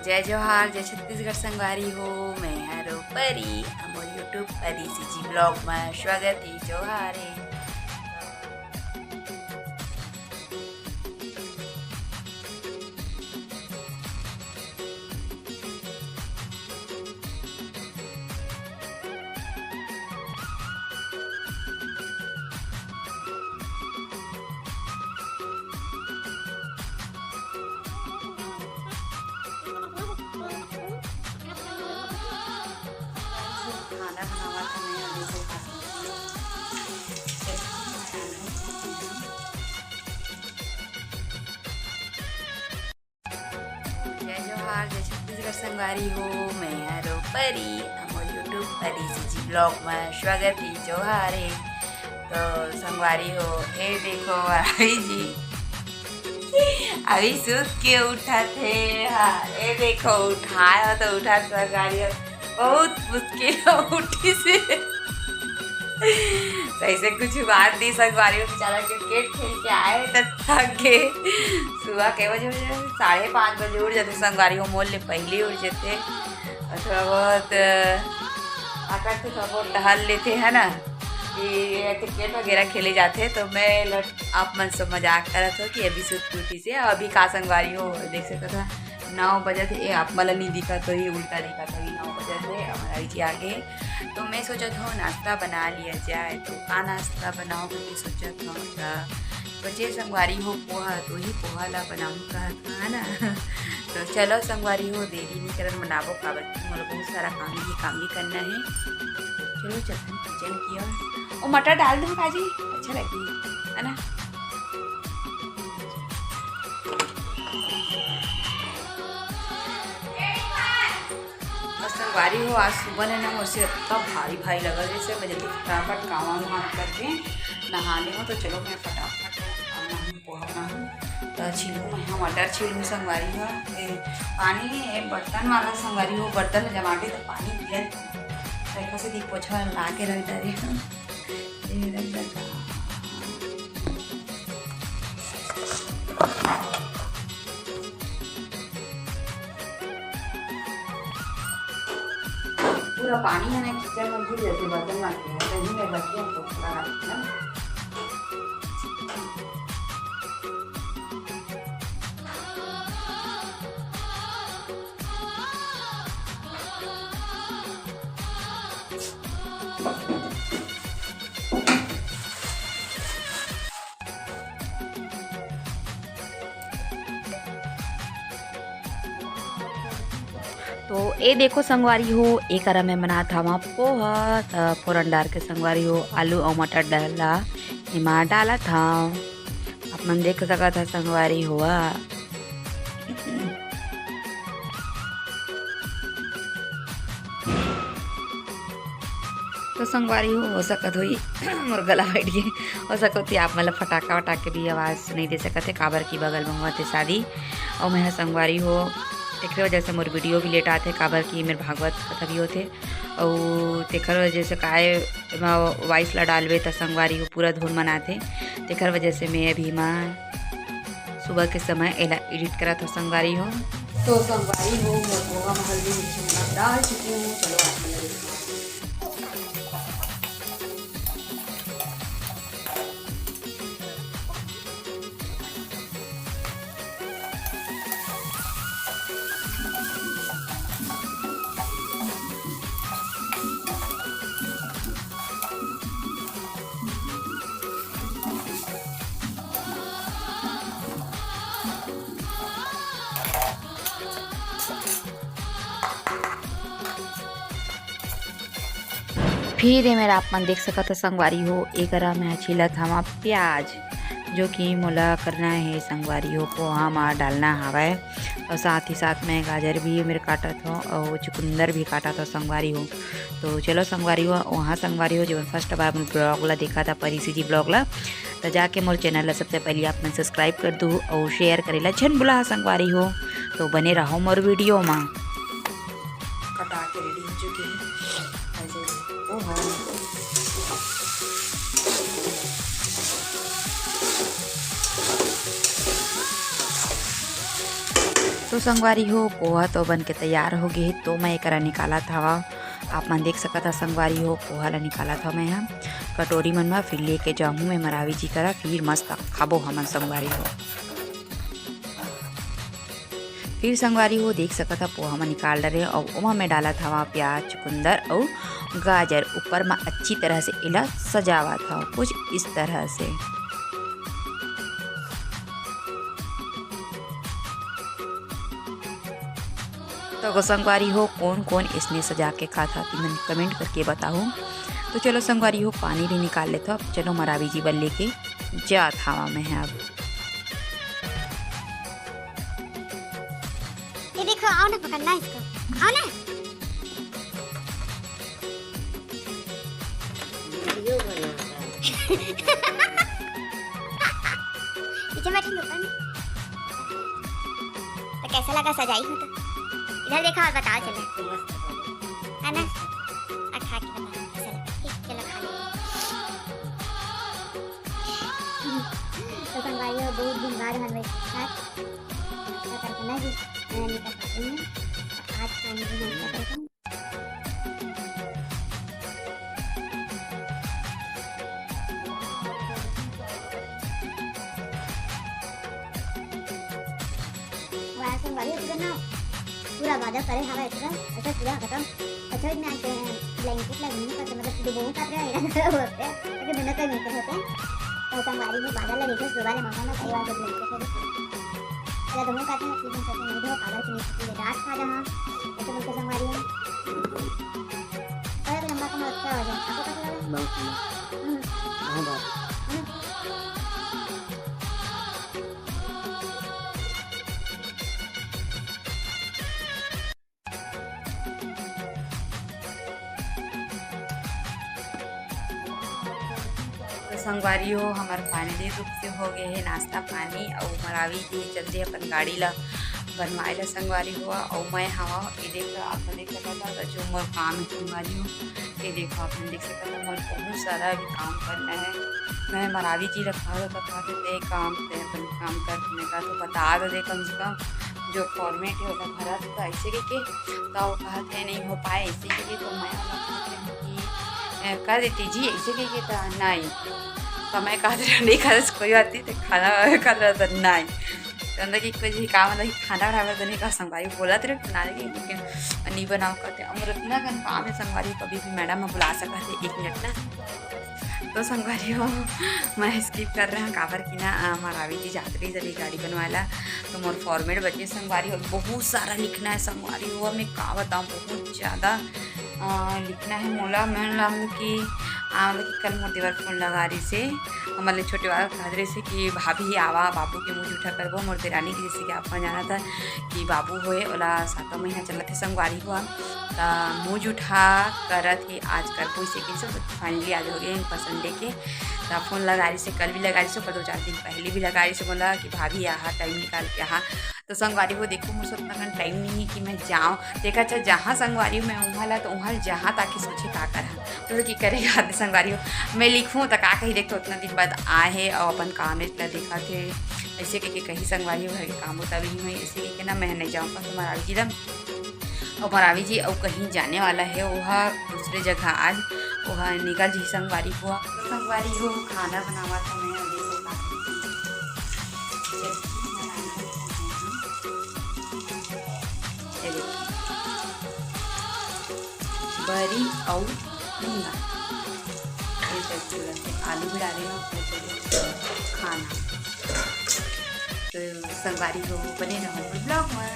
जय जोहार जय छत्तीसगढ़ संगवारी हो। मैं हरो परी हमर यूट्यूब परी सीजी ब्लॉग में स्वागत है। जोहार है। खाना बनावा था मैं अभी से जय जोहार जय छत्तीसगढ़ संगवारी हो। मैं हरो परी हमर यूट्यूब परी सीजी ब्लॉग में स्वागत है। जोहार है। तो संगवारी हो ये देखो आई जी अभी सूत के उठा थे। हाँ ये देखो उठाया तो उठा संगवारी हो बहुत मुश्किल उठी से ऐसे कुछ बात नहीं। संगवारी बेचारा क्रिकेट खेल के आए तो थक गए। सुबह के बजे 5:30 बजे उठ जाते संगवारी हो। मोल ले पहले उठ जाते और थोड़ा बहुत आकर थे थोड़ा बहुत टहल लेते हैं ना कि क्रिकेट वगैरह खेले जाते। तो मैं आप मन से मजाक कर रहा था कि अभी सुत उठी से अभी का संगवारी हो देख सकता था 9 बजे थे। आप मला नहीं दिखा तो ये उल्टा दिखा था 9 बजे थे हमारा जी आगे। तो मैं सोचा था नाश्ता बना लिया जाए। तो का नाश्ता बनाओ करके सोचा था बचे संगवारी हो पोहा तो ही पोहा ला बनाऊँ कहा था ना। तो चलो संगवारी हो देरी नहीं करन बनाबो काबर मोला बहुत सारा काम भी करना है। चलो चलते हैं किचन की ओर। और मटर डाल दूँ भाजी अच्छा लगेगी है ना। संगवारी हो आज सुबह ने ना मुझसे इतना भारी भारी लगा जैसे मैं जल्दी फटाफट काम वाम करके नहाने हो। तो चलो मैं फटाफट नहाऊँ पोहा बनाऊँ तो छीलूँ मैं यहाँ मटर छीलूँ। संगवारी हो पानी बर्तन वाला संगवारी हो बर्तन जमाटे तो पानी पिया तरीका से दी पोछा ला के रख दे। पूरा पानी है ना किचन में गिर जाते बर्तन मारते हैं कहीं में बच्चे हैं तो थोड़ा ना तो ये देखो संगवारी हो एक अरा में बना था वहाँ पोहा फोरन डाल के संगवारी हो आलू और मटर डाला इमा डाला था अपन देख सका था संगवारी हुआ। तो संगवारी हो सकत हुई मोर गला बैठ गए हो सकत थी आप मतलब फटाका वटाके भी आवाज़ नहीं दे सकते काबर की बगल में हुआ थे शादी। और मैं संगवारी हो तेखर वजह से मोर वीडियो भी लेट आते काबर की मेरे भागवत कथा भी होते और तेखर वजह से काय वॉइस ला डालवे तो संगवारी हो पूरा धुन मनाते। तेखर वजह से मैं अभी माँ सुबह के समय एला एडिट करा था संगवारी हो। तो संगवारी हो पोहा में हल्दी मिर्ची डाल चुकी हूँ। चलो फिर मेरा आप मन देख सकता संगवारी हो एक मैं छिला था प्याज जो कि मोला करना है संगवारी हो पोहा में डालना हवा। और साथ ही साथ में गाजर भी मेरे काटा था और चुकंदर भी काटा था संगवारी हो। तो चलो संगवारी हो वहाँ संगवारी हो जो फर्स्ट बार मैं ब्लॉग ला देखा था परी सीजी ब्लॉग ला तो जाके मोर चैनल ला सबसे पहले आप मन सब्सक्राइब कर दो और शेयर करेला झन बुला संगवारी हो। तो बने रहो मोर वीडियो में। कटा के रेडी हो चुकी है। तो संगवारी हो पोहा तो बन के तैयार हो गए। तो मैं एक निकाला था, आप मन देख सकता संगवारी हो पोहा ला निकाला था मैं यहाँ कटोरी मन में, फिर लेके जाऊँ मैं मरावी जी करा, फिर मस्त खाबो हमन संगवारी हो। फिर संगवारी हो देख सकता पोहा में निकाल रहे और ओमा में डाला था वहाँ प्याज चुकंदर और गाजर, ऊपर में अच्छी तरह से इला सजावा था कुछ इस तरह से। तो संगवारी हो कौन कौन इसने सजा के खाता थी मैंने कमेंट करके बताओ। तो चलो संगवारी हो पानी भी निकाल लेता, अब चलो मरावी जी बल लेके जा था मैं है। अब ये देखो, आओ ना पकड़ना इसको, आओ ना। वीडियो पीछे बैठे ऊपर में। तो कैसा लगा सजाई हो? तो इधर देखा और बताओ चलो, है ना? खा के बताओ कैसा लगा। ठीक, चलो खा लो। तो संगवारी हो बहुत दिन बाद हलवे के साथ करना जी निकल पाते हैं। आज खाने की नाश्ता करते हैं। वहाँ संगवारी हो ना पूरा वादा करे हवा इतना ऐसा पूरा खत्म। अच्छा में आते हैं ब्लैंकेट लगने का, तो मतलब डुबो का रहा है ना होते हैं क्योंकि बिना कोई मिलते होते हैं। तो संगवारी में बादल लगे थे सुबह मम्मा में कई बार जब ब्लैंकेट है दोनों कहते हैं कि सोचते नहीं दो कागज की पूरी रात खा रहा ऐसे बोलते संगवारी है। अरे लंबा कम अच्छा हो जाए आपको पता लगा बहुत संगवारी हो हमारे फाइनली रूप से हो गए है नाश्ता पानी और मरावी जी चलते अपन गाड़ी ला बनवाए ला संगवारी हुआ। और मैं हवा ये देख आप देख सकता था जो मोर काम है संगवारी हो, ये देखो आप देख सकता था मोर बहुत सारा अभी काम करना है। मैं मरावी जी रखा तो बता देते काम से अपन काम करने का, तो बता दे कम से कम जो फॉर्मेट है वो भरा तो ऐसे के तो कहते नहीं हो पाए ऐसे के, तो मैं कर देती जी ऐसे के तो नहीं, तो मैं कहा नहीं खा कोई बात नहीं, तो खाना कर रहा था नहीं तो अंदर की कोई जी काम मतलब खाना बनावे तो नहीं कहा संगवारी बोला तेरे बना देगी लेकिन नहीं बनाओ करते अमृत ना कन काम है संगवारी कभी भी मैडम में बुला सकते थे 1 मिनट ना। तो संगवारी हो मैं स्किप कर रहा हूँ काबर की ना मरावी जी जाती चली गाड़ी बनवाला, तो मोर फॉर्मेट बचे संगवारी हो बहुत सारा लिखना है संगवारी हो। मैं का बताऊँ बहुत ज़्यादा लिखना है मोला। मैं कि कल मोर देवर फोन लगा रही से हमारे छोटे वाला कह रहे से कि भाभी आवा बाबू के मुँह जूठा करबो। मोर देरानी की जैसे कि आपको जाना था कि बाबू होए ओला 7 महीना चला थे संगवारी हुआ तो मुँह जूठा करत थे आज करबो इसे कि सब फाइनली आज हो गए संडे के। तो फ़ोन लगा रही से कल भी लगा रही से 2-4 दिन पहले भी लगा रही से बोला कि भाभी यहाँ टाइम निकाल के यहाँ। तो संगवारी को देखो मुझसे उतना टाइम नहीं है कि मैं जाऊँ देखा। अच्छा जहाँ संगवारी मैं वहाँ ला तो वहाँ जहाँ ताकि सोचे का करा तो कि करेगा संगवारी हो मैं लिखूँ तो का कहीं देखते उतना दिन बाद आए है और अपन काम इतना देखा थे ऐसे करके कहीं संगवारी घर के काम होता भी नहीं हुई ऐसे करके ना मैं नहीं जाऊँगा तो मरावी जी और मरावी जी और कहीं जाने वाला है वह दूसरे जगह आज वह निकल जी संगवारी हुआ। संगवारी हो खाना बनावा था मैं बरी और झींगा आलू भी डाले खाना। तो संगवारी हो बने रहो ब्लॉग में।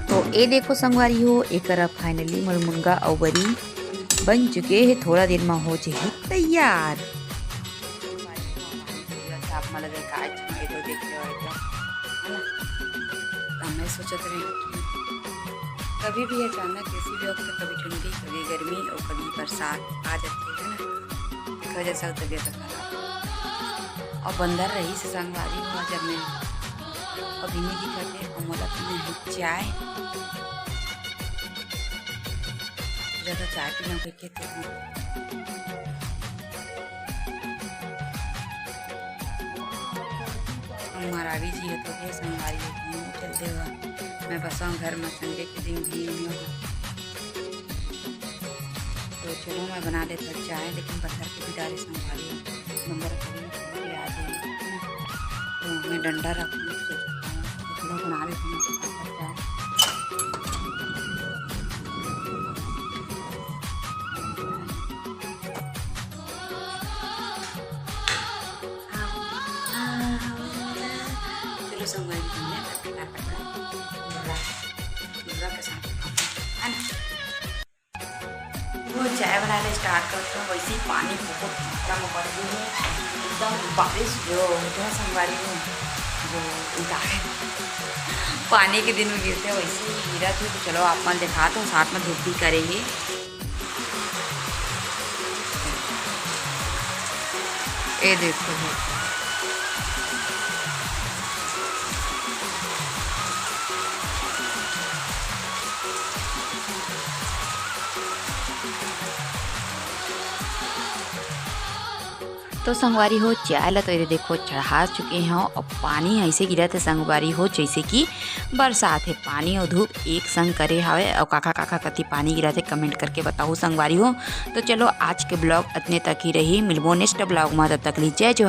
तो ये देखो संगवारी हो एक फाइनली मोर मुनगा और बरी बन चुके हैं, थोड़ा देर में हो जाए तैयार। आप मला देखा तो देख लो है ना। तो मैं सोचते रही कभी भी अचानक किसी भी वक्त कभी ठंडी कभी गर्मी और कभी बरसात आ जाती है ना, इस वजह से तबीयत खराब और बंदर रही से संगवारी हुआ। जब मैं अभी नहीं दिखाते और मोला पीना चाय ज़्यादा चाय पीना बैठे थे संगवारी जी है तो ये संगवारी है चलते हुआ मैं बसा घर में संडे के दिन भी तो चलो मैं बना लेता चाय, लेकिन पत्थर के भी डाले संगवारी नंबर कभी आ जाए तो मैं डंडा रखूँ तो चलो बना लेती हूँ चाय। चलो संगवारी के साथ है ना वो चाय बनाने स्टार्ट करते हैं। वैसे ही पानी बहुत मात्रा में बढ़ गई है, एकदम बारिश जो होते हैं संगवारी में जो उतारे पानी के दिन में गिरते हैं वैसे ही गिरा थे। तो चलो आप मन दिखा तो साथ में धूप भी करेंगे। ये देखो तो संगवारी हो चाय ला तो ये देखो चढ़ा चुके हैं और पानी ऐसे गिरा थे संगवारी हो जैसे कि बरसात है। पानी और धूप एक संग करे हवे और काका काका कति पानी गिरा थे कमेंट करके बताओ संगवारी हो। तो चलो आज के ब्लॉग इतने तक ही रही, मिलबो नेक्स्ट ब्लॉग में, तब तक लीजिए जो